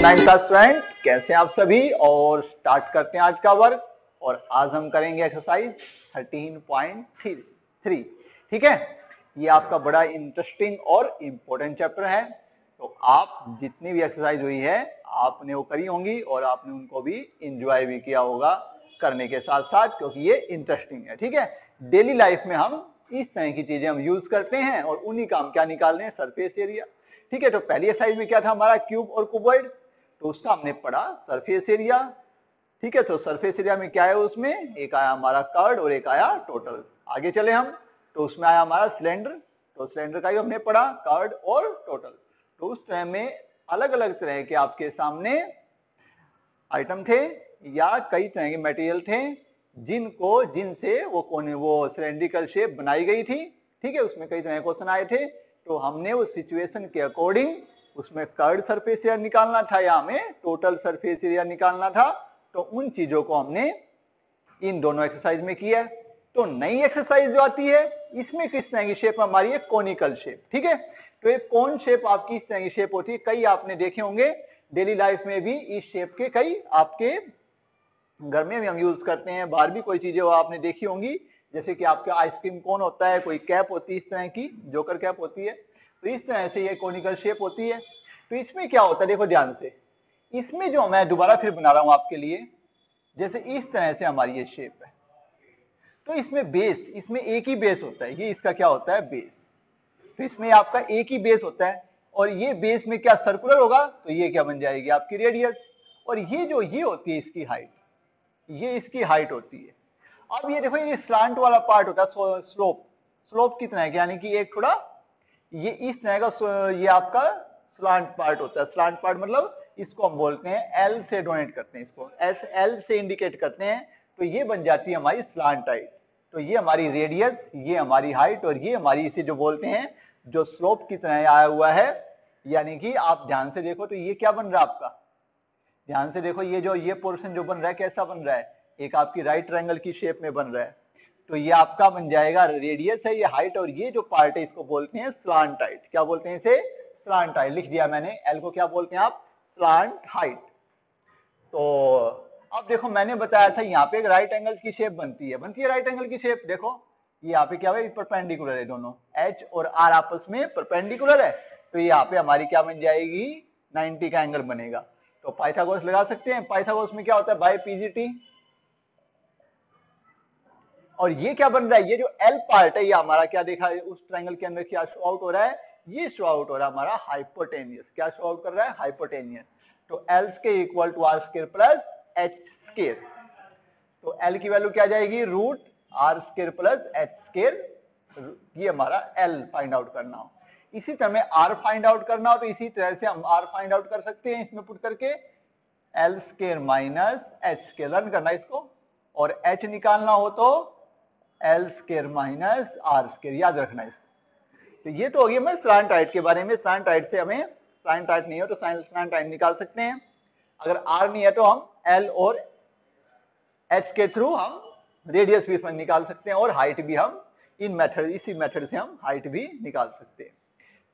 Nine class student, कैसे हैं आप सभी। और स्टार्ट करते हैं आज का वर्क। और आज हम करेंगे एक्सरसाइज 13.3। ठीक है, ये आपका बड़ा इंटरेस्टिंग और इम्पोर्टेंट चैप्टर है। तो आप जितनी भी एक्सरसाइज हुई है आपने वो करी होंगी और आपने उनको भी इंजॉय भी किया होगा करने के साथ साथ, क्योंकि ये इंटरेस्टिंग है। ठीक है, डेली लाइफ में हम इस तरह की चीजें हम यूज करते हैं और उन्हीं का हम क्या निकालने हैं, सरफेस एरिया। ठीक है, तो पहली एक्सरसाइज में क्या था हमारा, क्यूब और क्यूबॉइड, तो उसका हमने पढ़ा सरफेस एरिया। ठीक है, तो सरफेस एरिया में क्या है, उसमें एक आया हमारा कर्ड और एक आया टोटल। आगे चले हम, तो उसमें आया हमारा सिलेंडर, तो सिलेंडर का ही हमने पढ़ा कर्ड और टोटल। तो उस तरह में अलग अलग तरह के आपके सामने आइटम थे या कई तरह के मटेरियल थे जिनसे वो सिलेंड्रिकल शेप बनाई गई थी। ठीक है, उसमें कई तरह के क्वेश्चन आए थे, तो हमने उस सिचुएशन के अकॉर्डिंग उसमें कर्ड सरफेस एरिया निकालना था या हमें टोटल सरफेस एरिया निकालना था। तो उन चीजों को हमने इन दोनों एक्सरसाइज में किया। तो नई एक्सरसाइज जो आती है इसमें किस तरह की शेप हमारी है, कोनिकल शेप। ठीक है, तो एक कोन शेप आपकी इस तरह की शेप होती है, कई आपने देखे होंगे डेली लाइफ में भी इस शेप के कई आपके घर में भी हम यूज करते हैं, बाहर भी कोई चीजें वो आपने देखी होंगी, जैसे कि आपका आइसक्रीम कोन होता है, कोई कैप होती है इस तरह की, जोकर कैप होती है। तो इस तरह से ये कोनिकल शेप होती है। तो इसमें क्या होता है, देखो ध्यान से, इसमें जो मैं दोबारा फिर बना रहा हूं आपके लिए, जैसे इस तरह से हमारी ये शेप है, तो इसमें बेस, इसमें एक ही बेस होता है, ये इसका क्या होता है, बेस। तो इसमें आपका एक ही बेस होता है और ये बेस में क्या सर्कुलर होगा, तो ये क्या बन जाएगी आपकी रेडियस। और ये जो ये होती है इसकी हाइट, ये इसकी हाइट होती है। अब ये देखो, ये स्लांट वाला पार्ट होता है स्लोप, स्लोप कितना है, यानी कि एक थोड़ा ये इस तरह का ये आपका स्लांट पार्ट होता है। स्लांट पार्ट मतलब इसको हम बोलते हैं एल से डोनेट करते हैं, इसको एस एल से इंडिकेट करते हैं। तो ये बन जाती है हमारी स्लांट हाइट। तो ये हमारी रेडियस, ये हमारी हाइट और ये हमारी इसे जो बोलते हैं जो स्लोप की तरह आया हुआ है। यानी कि आप ध्यान से देखो तो ये क्या बन रहा है आपका, ध्यान से देखो, ये पोर्शन जो बन रहा है कैसा बन रहा है, एक आपकी राइट ट्रायंगल की शेप में बन रहा है। तो ये आपका बन जाएगा रेडियस है, ये हाइट, और ये जो पार्ट है इसको बोलते हैं स्लांट हाइट। क्या बोलते हैं इसे, स्लांट हाइट। लिख दिया मैंने, एल को क्या बोलते हैं आप, स्लांट हाइट। तो अब देखो मैंने बताया था यहाँ पे एक राइट एंगल की शेप बनती है राइट एंगल की शेप। देखो ये यहाँ पे क्या है, परपेंडिकुलर है, दोनों एच और आर आपस में परपेंडिकुलर है। तो यहाँ पे हमारी क्या बन जाएगी, 90 का एंगल बनेगा। तो पाइथागोरस लगा सकते हैं। पाइथागोरस में क्या होता है, बाय पीजीटी। और ये क्या बन रहा है, ये जो एल पार्ट है ये हमारा क्या देखा है, उस ट्रायंगल के अंदर क्या शो आउट हो रहा है, ये शो आउट हो रहा है हमारा हाइपोटेनियस। क्या शो आउट कर रहा है, हाइपोटेनियस। तो L square equal to R square plus H square. तो एल की वैल्यू क्या जाएगी, root R square plus H square. ये हमारा एल फाइंड आउट करना हो। इसी तरह आर फाइंड आउट करना हो तो इसी तरह से हम आर फाइंड आउट कर सकते हैं, इसमें पुट करके L square minus H square, run करना इसको। और एच निकालना हो तो L square minus R square, याद रखना इसको। तो ये तो हो गया मैं स्लांट हाइट के बारे में। स्लांट हाइट से हमें, स्लांट हाइट नहीं हो तो स्लांट हाइट निकाल सकते हैं। अगर आर नहीं है तो हम एल और एच के थ्रू हम रेडियस भी निकाल सकते हैं और हाइट भी हम इन मेथड, इसी मेथड से हम हाइट भी निकाल सकते हैं।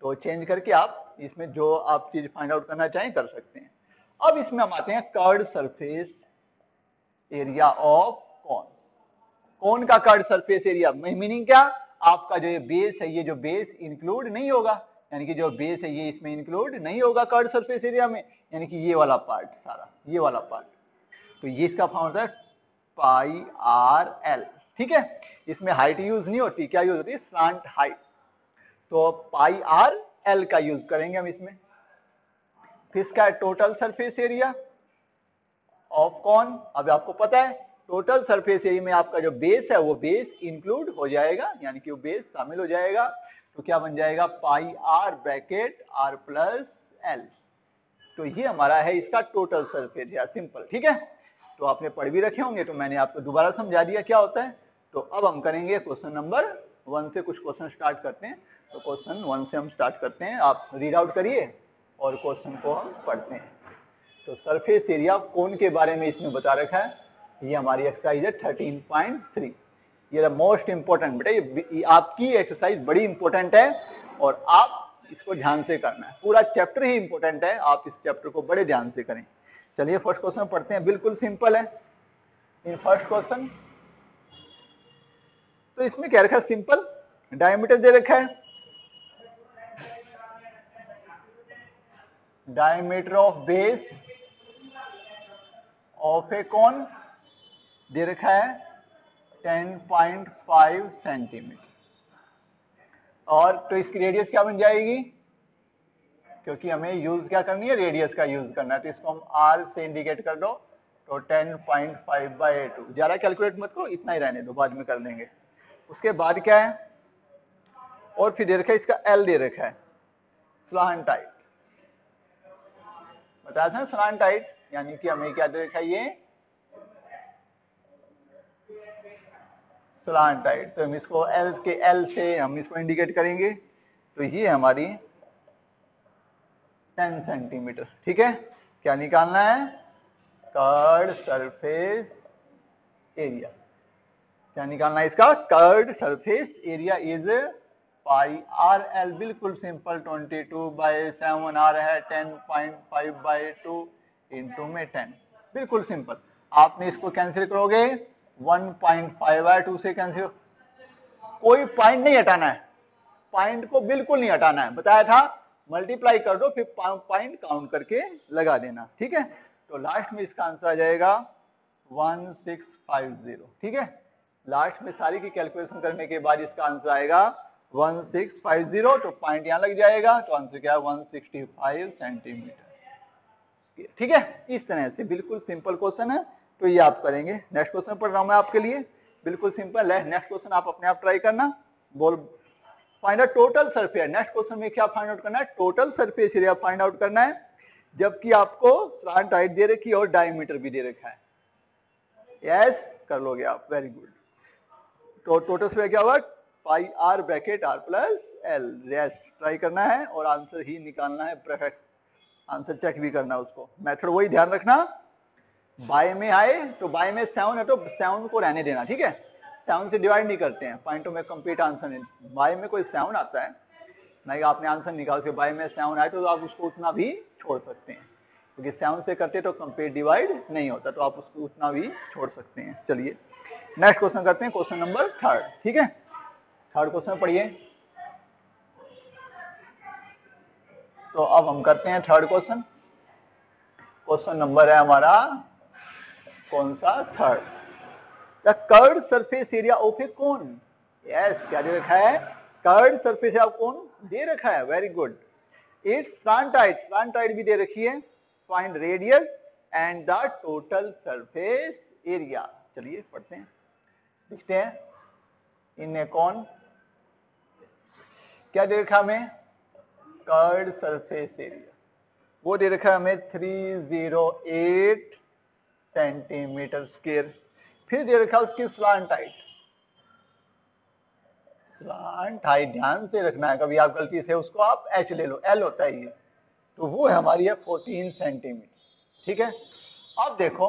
तो चेंज करके आप इसमें जो आप चीज फाइंड आउट करना चाहें कर सकते हैं। अब इसमें हम आते हैं curved surface area of cone. Cone का कर्व्ड सरफेस एरिया मीनिंग क्या, आपका जो ये बेस है, ये जो बेस इंक्लूड नहीं होगा, यानी कि जो बेस है ये इसमें इंक्लूड नहीं होगा कर्व्ड सरफेस एरिया में, यानी कि ये वाला पार्ट सारा, ये वाला पार्ट। तो ये इसका फॉर्मूला है पाई आर एल। ठीक है, इसमें हाइट यूज नहीं होती, क्या यूज होती है, स्लांट हाइट। तो पाई आर एल का यूज करेंगे हम इसमें। फिर इसका टोटल सरफेस एरिया ऑफ कोन। अब आपको पता है टोटल सरफेस एरिया में आपका जो बेस है वो बेस इंक्लूड हो जाएगा, यानी कि वो बेस शामिल हो जाएगा। तो क्या बन जाएगा, pi r bracket r plus l. तो ये हमारा है इसका टोटल सरफेस एरिया, सिंपल। ठीक है, तो आपने पढ़ भी रखे होंगे, तो मैंने आपको दोबारा समझा दिया क्या होता है। तो अब हम करेंगे क्वेश्चन नंबर 1 से, कुछ क्वेश्चन स्टार्ट करते हैं। तो क्वेश्चन 1 से हम स्टार्ट करते हैं, आप रीड आउट करिए और क्वेश्चन को हम पढ़ते हैं। तो सरफेस एरिया कोन के बारे में इसमें बता रखा है। ये हमारी एक्सरसाइज है 13.3। ये मोस्ट इंपोर्टेंट बेटा, ये आपकी एक्सरसाइज बड़ी इंपॉर्टेंट है और आप इसको ध्यान से करना है, पूरा चैप्टर ही इंपॉर्टेंट है, आप इस चैप्टर को बड़े ध्यान से करें। चलिए फर्स्ट क्वेश्चन पढ़ते हैं, बिल्कुल सिंपल है। इन फर्स्ट क्वेश्चन तो इसमें क्या रखा है, सिंपल डायमीटर दे रखा है, diameter of base of a cone दे रखा है 10.5 सेंटीमीटर, और तो इसकी रेडियस क्या बन जाएगी, क्योंकि हमें यूज क्या करनी है, रेडियस का यूज करना है, तो इसको हम आर से इंडिकेट कर दो, तो 10.5/2। ज्यादा कैलकुलेट मत करो, इतना ही रहने दो, बाद में कर लेंगे। उसके बाद क्या है, और फिर दे रखा है इसका एल दे रखा है, स्लांट टाइट, बताया था स्लांट टाइट, यानी कि हमें क्या दे रखा है, ये स्लांट टाइट, तो हम इसको एल से हम इसको इंडिकेट करेंगे, तो ये हमारी 10 सेंटीमीटर। ठीक है, क्या निकालना है, कर्व्ड सरफेस एरिया, क्या निकालना है इसका, curved surface area is pi R L, बिल्कुल सिंपल, 22/7 आ रहा है, 10.5/2 इंटू में 10, बिल्कुल सिंपल। आपने इसको कैंसिल करोगे 1.5/2 से कैंसिल, कोई पॉइंट नहीं हटाना है, पॉइंट को बिल्कुल नहीं हटाना है, बताया था, मल्टीप्लाई कर दो फिर पॉइंट काउंट करके लगा देना। ठीक है, तो लास्ट में इसका आंसर आ जाएगा 1650। ठीक है, लास्ट में सारी की कैलकुलेशन करने के बाद इसका आंसर आएगा 1650, तो पॉइंट यहां लग जाएगा, तो आंसर क्या है 165 सेंटीमीटर। ठीक है, इस तरह से बिल्कुल सिंपल क्वेश्चन है, तो ये आप करेंगे। नेक्स्ट क्वेश्चन पढ़ रहा हूं मैं आपके लिए, बिल्कुल सिंपल है, नेक्स्ट क्वेश्चन आप अपने आप ट्राई करना। बोल find out total surface, next question में क्या फाइंड आउट करना है, total surface area find out करना है, जबकि आपको स्लांट हाइट दे रखी है और डायमीटर भी दे रखा है। यस, कर लोगे आप, वेरी गुड। तो टोटल सरफेस क्या होगा, pi r bracket r plus l. Yes, try करना है और आंसर ही निकालना है, परफेक्ट आंसर चेक भी करना है उसको। मेथड वही ध्यान रखना, बाय में आए तो बाय में 7 है तो 7 को रहने देना। ठीक है, 7 से डिवाइड नहीं करते हैं, पॉइंटों में कंप्लीट आंसर नहीं, बाय में कोई 7 आता है नहीं, आपने आंसर निकाल के बाय में 7 आए तो आप उसको उतना भी छोड़ सकते हैं, क्योंकि 7 से करते तो कंप्लीट डिवाइड नहीं होता, तो आप उसको उतना भी छोड़ सकते हैं। चलिए नेक्स्ट क्वेश्चन करते हैं, क्वेश्चन नंबर 3। ठीक है, थर्ड क्वेश्चन पढ़िए। तो अब हम करते हैं थर्ड क्वेश्चन, क्वेश्चन नंबर है हमारा कौन सा, third. The curved surface area of a cone. Yes, क्या दे रखा है, curved surface area of cone दे रखा है, very good. Its slant height भी दे रखी है, find radius and the total surface area. चलिए पढ़ते हैं, लिखते हैं, इन ए कोन क्या दे रखा हमें, कर्व्ड सरफेस एरिया, वो दे रखा है हमें 308 सेंटीमीटर स्क्वायर। फिर दे रखा उसकी स्लांट हाइट ध्यान से रखना है, कभी आप गलती से उसको आप एच ले लो, एल होता है ये, तो वो है हमारी है 14 सेंटीमीटर। ठीक है, अब देखो,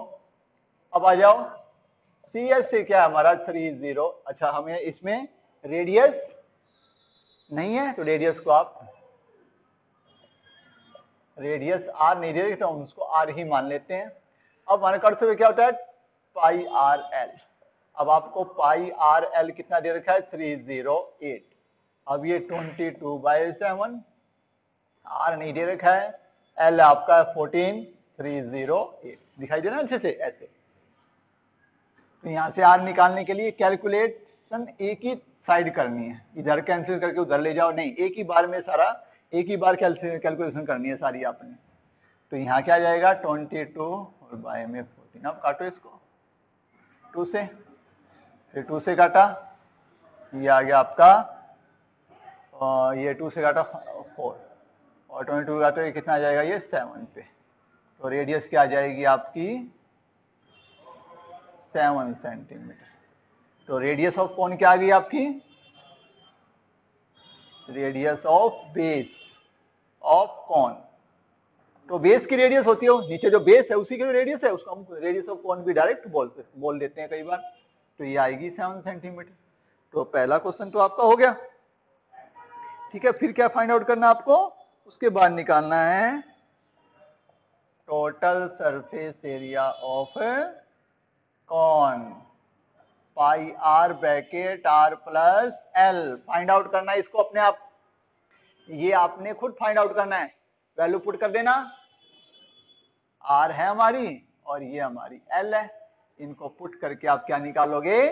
अब आ जाओ, सी एस से क्या है हमारा 30, अच्छा हमें इसमें रेडियस नहीं है, तो रेडियस को आप, रेडियस आर नहीं दे रही तो हम उसको आर ही मान लेते हैं। अब हमारे कर्तव्य क्या होता है, पाई आर एल। अब आपको पाई आर एल कितना दे रखा है, 308। अब ये 22/7, आर नहीं दे रखा है, एल आपका 14, 308 दिखाई दे रहा है अच्छे से, ऐसे। तो यहां से आर निकालने के लिए कैलकुलेशन एक ही साइड करनी है, इधर कैंसिल करके उधर ले जाओ नहीं, एक ही बार में सारा, एक ही बार कैलकुलेशन करनी है सारी आपने। तो यहाँ क्या जाएगा 22 और बाय में 14, अब काटो इसको 2 से, फिर 2 से काटा, ये आ गया आपका, ये 2 से काटा 4, और 22 काटो ये कितना आ जाएगा, ये 7 पे। तो रेडियस क्या आ जाएगी आपकी 7 सेंटीमीटर। तो रेडियस ऑफ कोन क्या आ गई आपकी, radius of base of cone. तो बेस की रेडियस होती है, नीचे जो बेस है उसी की रेडियस है, उसको हम रेडियस ऑफ कोन भी डायरेक्ट बोल देते हैं कई बार, तो ये आएगी 7 सेंटीमीटर। तो पहला क्वेश्चन तो आपका हो गया। ठीक है, फिर क्या फाइंड आउट करना आपको, उसके बाद निकालना है total surface area of cone, pi r bracket r plus l. Find out करना है इसको अपने आप, ये आपने खुद फाइंड आउट करना है। वैल्यू पुट कर देना, आर है हमारी और ये हमारी एल है, इनको पुट करके आप क्या निकालोगे,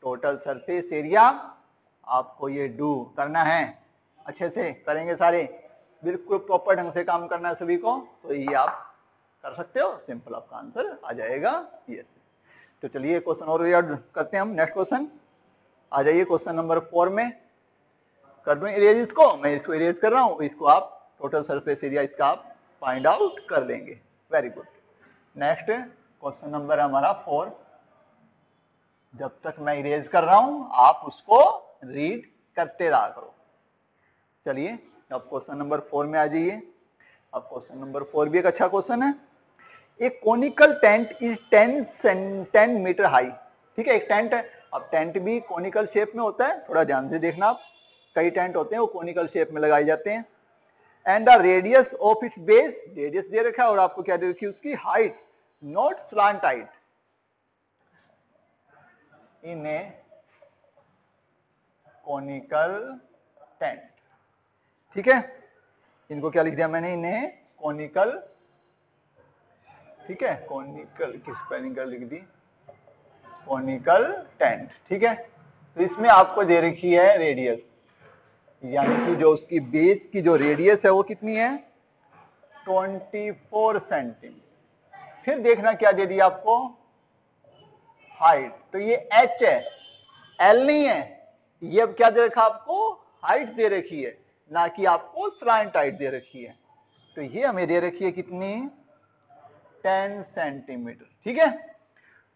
टोटल सरफेस एरिया। आपको ये डू करना है, अच्छे से करेंगे सारे, बिल्कुल प्रॉपर ढंग से काम करना है सभी को, तो ये आप कर सकते हो, सिंपल आपका आंसर आ जाएगा ये। तो चलिए क्वेश्चन और याद करते हैं हम, नेक्स्ट क्वेश्चन आ जाइए, क्वेश्चन नंबर 4 में कर दूं इरेज इसको, मैं इसको इरेज कर रहा हूं, इसको आप टोटल सरफेस एरिया इसका आप फाइंड आउट कर लेंगे। Very good. Next question number हमारा 4, जब तक मैं इरेज कर रहा हूं आप उसको रीड करते रहा करो। चलिए अब क्वेश्चन नंबर 4 में आ जाइए। अब क्वेश्चन नंबर 4 भी एक अच्छा क्वेश्चन है। एक conical tent is 10 metre high, ठीक है, एक टेंट है। अब टेंट भी कोनिकल शेप में होता है, थोड़ा ध्यान से देखना आप, कई टेंट होते हैं वो कोनिकल शेप में लगाए जाते हैं। And the radius of its base, radius दे रखा है और आपको क्या दे रखी है, उसकी height not slant height in a conical tent, ठीक है, इनको क्या लिख दिया मैंने, इन्हें कोनिकल, ठीक है, कोनिकल की स्पेलिंग कर लिख दी, कोनिकल टेंट, ठीक है। तो इसमें आपको दे रखी है रेडियस, यानी कि जो उसकी बेस की जो रेडियस है वो कितनी है, 24 सेंटीमीटर। फिर देखना क्या दे दिया आपको, हाइट, तो ये h है, l नहीं है, ये अब क्या दे रखा आपको, हाइट दे रखी है, ना कि आपको स्लांट हाइट दे रखी है। तो ये हमें दे रखी है कितनी, 10 सेंटीमीटर, ठीक है।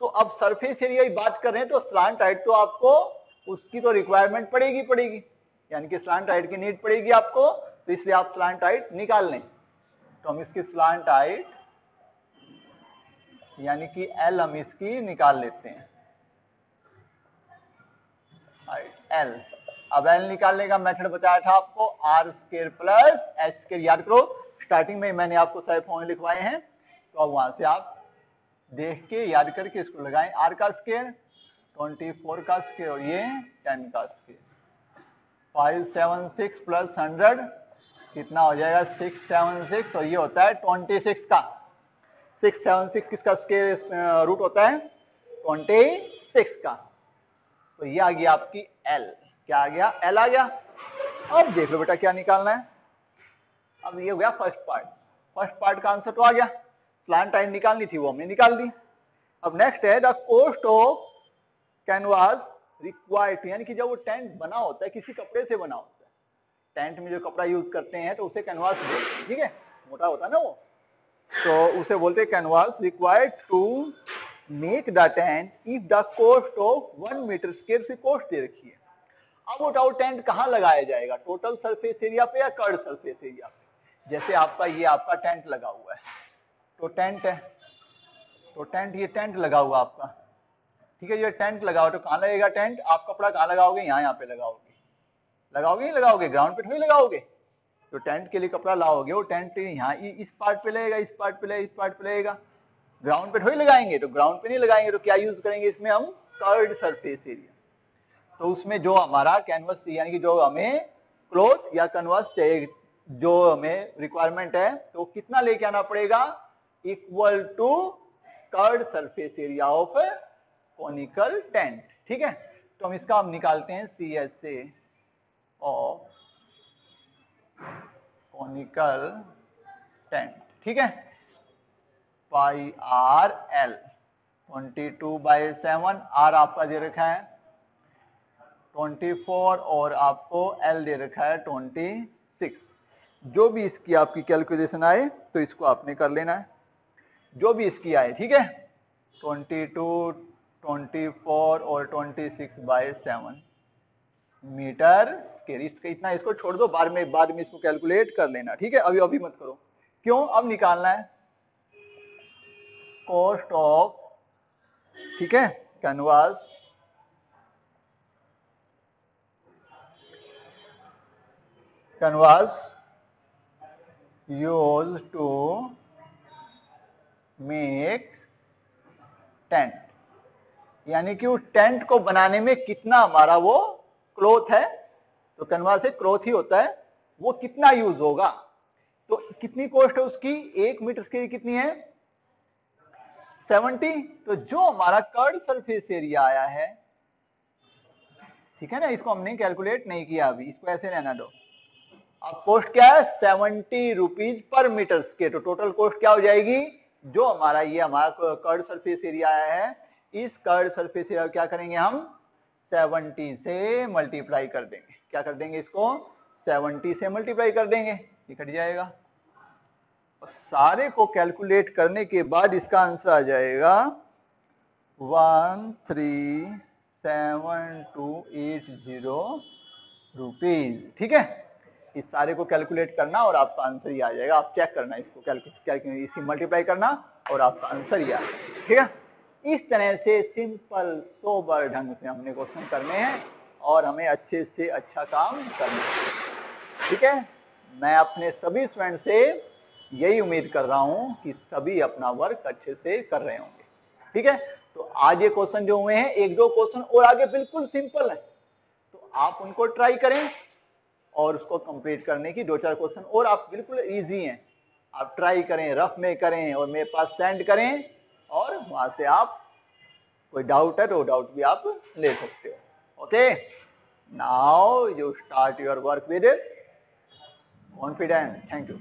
तो अब सरफेस एरिया की बात कर रहे हैं, तो स्लांट हाइट तो आपको उसकी तो रिक्वायरमेंट पड़ेगी, यानी कि स्लांट हाइट की नीड पड़ेगी आपको, तो इसलिए आप स्लांट हाइट निकाल लें। तो हम इसकी स्लांट हाइट यानी कि एल हम इसकी निकाल लेते हैं, हाइट एल। अब एल निकालने का मेथड बताया था आपको, R square plus H square, याद करो स्टार्टिंग में मैंने आपको सारे फॉर्मूले लिखवाए हैं, तो अब वहां से आप देख के याद करके इसको लगाएं, आर का स्क्वायर 24 का स्क्वायर और ये 10 का स्क्वायर, 576 प्लस 100 कितना हो जाएगा, 676, और ये होता है 26 का, 676 किसका स्क्वायर रूट होता है, 26 का। तो ये आ गया आपकी एल, क्या आ गया, एल आ गया। अब देख लो बेटा क्या निकालना है। अब ये हो गया फर्स्ट पार्ट का आंसर तो आ गया, स्लांट हाइट निकालनी थी वो हमने निकाल दी। अब नेक्स्ट है the cost of canvas required, यानी कि जब वो टेंट बना होता है किसी कपड़े से बना होता है, टेंट में जो कपड़ा यूज करते हैं तो उसे कैनवास बोलते हैं, ठीक है, मोटा होता है ना वो, तो उसे बोलते हैं canvas, required to make the tent if the cost of 1 metre square से कॉस्ट दे रखी है। अब बताओ टेंट कहाँ लगाया जाएगा, टोटल सरफेस एरिया पे या कर्ड सरफेस एरिया पे। जैसे आपका ये आपका टेंट लगा हुआ है, तो टेंट है, तो टेंट, ये टेंट लगा हुआ आपका, ठीक है, ये टेंट लगा हुआ, तो कहाँ लगेगा टेंट, आप कपड़ा कहाँ लगाओगे, यहाँ पे लगाओगे नहीं लगाओगे, ग्राउंड पे थोड़ी लगाओगे। तो टेंट के लिए कपड़ा लाओगे, वो टेंट यहाँ इस पार्ट पे लगेगा, इस पार्ट पे लगेगा, इस पार्ट पे लगेगा, ग्राउंड पे थोड़ी लगाएंगे। तो ग्राउंड पे नहीं लगाएंगे तो क्या यूज करेंगे इसमें हम, कर्व्ड सरफेस एरिया। तो उसमें जो हमारा कैनवस यानी कि जो हमें क्लॉथ या कैनवस चाहिए, जो हमें रिक्वायरमेंट है, तो कितना लेके आना पड़ेगा, equal to curved surface area of conical tent, ठीक है। तो हम इसका हम निकालते हैं CSA ऑफ कोनिकल टेंट, ठीक है, पाई आर एल 22/7, आर आपका दे रखा है 24 और आपको एल दे रखा है 26। जो भी इसकी आपकी कैलकुलेशन आए तो इसको आपने कर लेना है, जो भी इसकी आए, ठीक है, 22, 24 और 26/7 मीटर स्क्वायर, इसका इतना, इसको छोड़ दो, बाद में इसको कैलकुलेट कर लेना, ठीक है, अभी मत करो। क्यों, अब निकालना है कॉस्ट ऑफ, ठीक है, canvas canvas use to make tent, यानी कि उस टेंट को बनाने में कितना हमारा वो क्लॉथ है, तो कैनवास से क्लॉथ ही होता है, वो कितना यूज होगा। तो कितनी कॉस्ट है उसकी, 1 मीटर की कितनी है 70। तो जो हमारा कर्ड सरफेस एरिया आया है, ठीक है ना, इसको हमने कैलकुलेट नहीं किया अभी, इसको ऐसे रहना दो। अब कॉस्ट क्या है 70 रुपीज पर मीटर के, तो टोटल कॉस्ट क्या हो जाएगी, जो हमारा ये हमारा कर्ड सरफेस एरिया आया है, इस कर्ड सरफेस एरिया क्या करेंगे हम 70 से मल्टीप्लाई कर देंगे। क्या कर देंगे, इसको 70 से मल्टीप्लाई कर देंगे, ये कट जाएगा। और सारे को कैलकुलेट करने के बाद इसका आंसर आ जाएगा 137280 रुपीज। ठीक है, इस सारे को कैलकुलेट करना और आपका आंसर ही आ जाएगा। आप चेक करना इसको, कैलकुलेट इसी मल्टीप्लाई करना और आपका आंसर ही आ जाएगा। ठीक है, इस तरह से सिंपल सोबर ढंग से हमने क्वेश्चन करने हैं और हमें अच्छे से अच्छा काम करना है। ठीक है, मैं अपने सभी स्टूडेंट से यही उम्मीद कर रहा हूं कि सभी अपना वर्क अच्छे से कर रहे होंगे। ठीक है, तो आज ये क्वेश्चन जो हुए हैं, 1-2 क्वेश्चन और आगे बिल्कुल सिंपल है, तो आप उनको ट्राई करें और उसको कंप्लीट करने की 2-4 क्वेश्चन और आप बिल्कुल इजी हैं, आप ट्राई करें, रफ में करें और मेरे पास सेंड करें, और वहां से आप कोई डाउट है तो डाउट भी आप ले सकते हो। Okay, now you start your work with confidence. Thank you.